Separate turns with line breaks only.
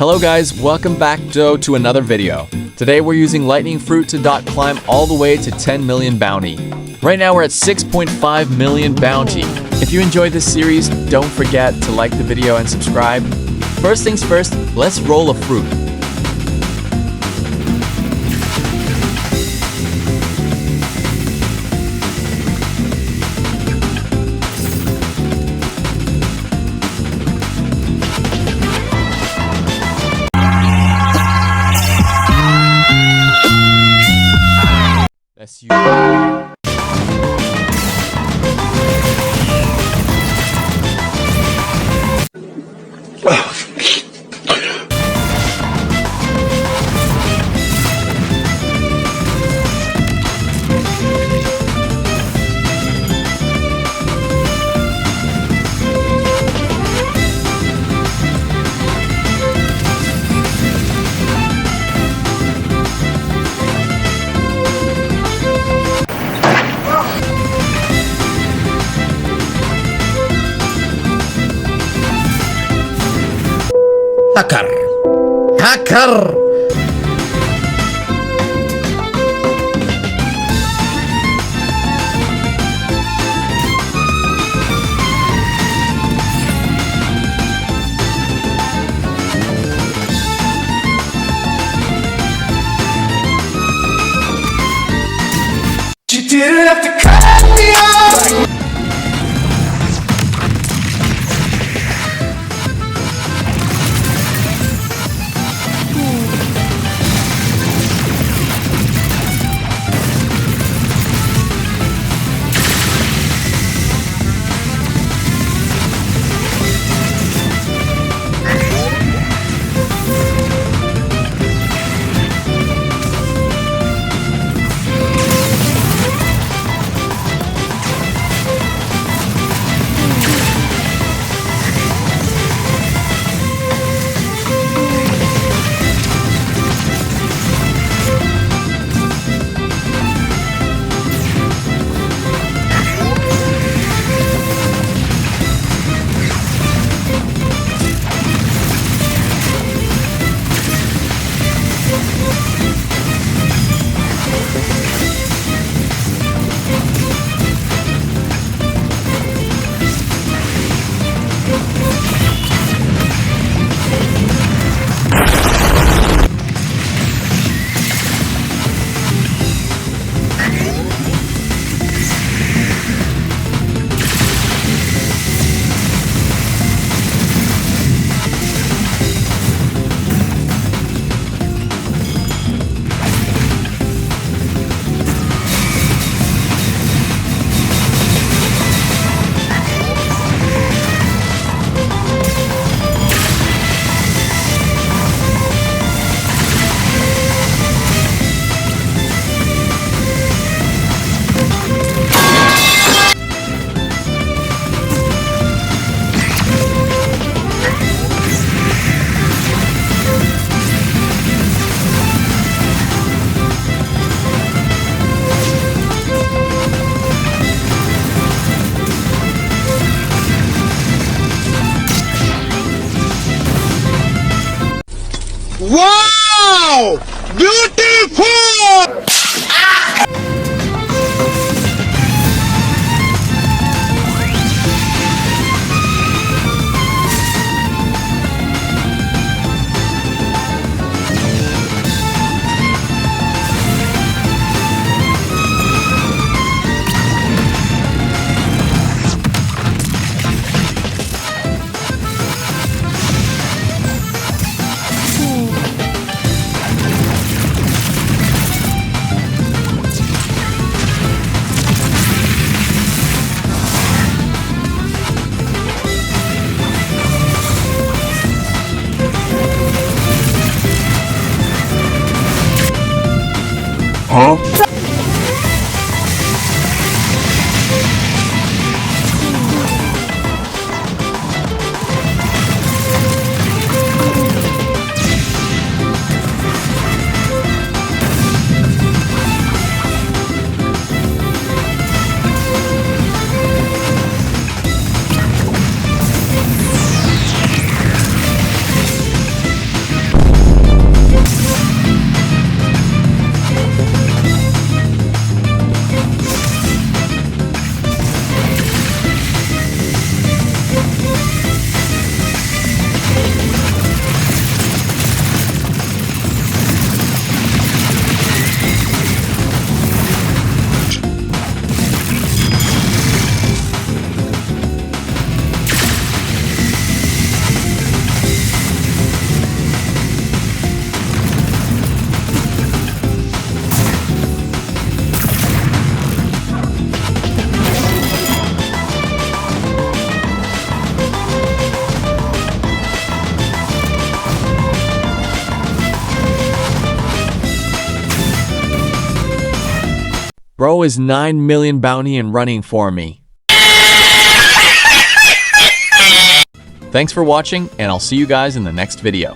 Hello guys, welcome back to another video. Today we're using lightning fruit to climb all the way to 10 million bounty. Right now we're at 6.5 million bounty. If you enjoyed this series, don't forget to like the video and subscribe. First things first, let's roll a fruit. That's you.
Hacker! Hacker!
You didn't have to cut me off.
Wow! Beautiful!
Huh?
Bro is 9 million bounty and running for me. Thanks for watching, and I'll see you guys in the next video.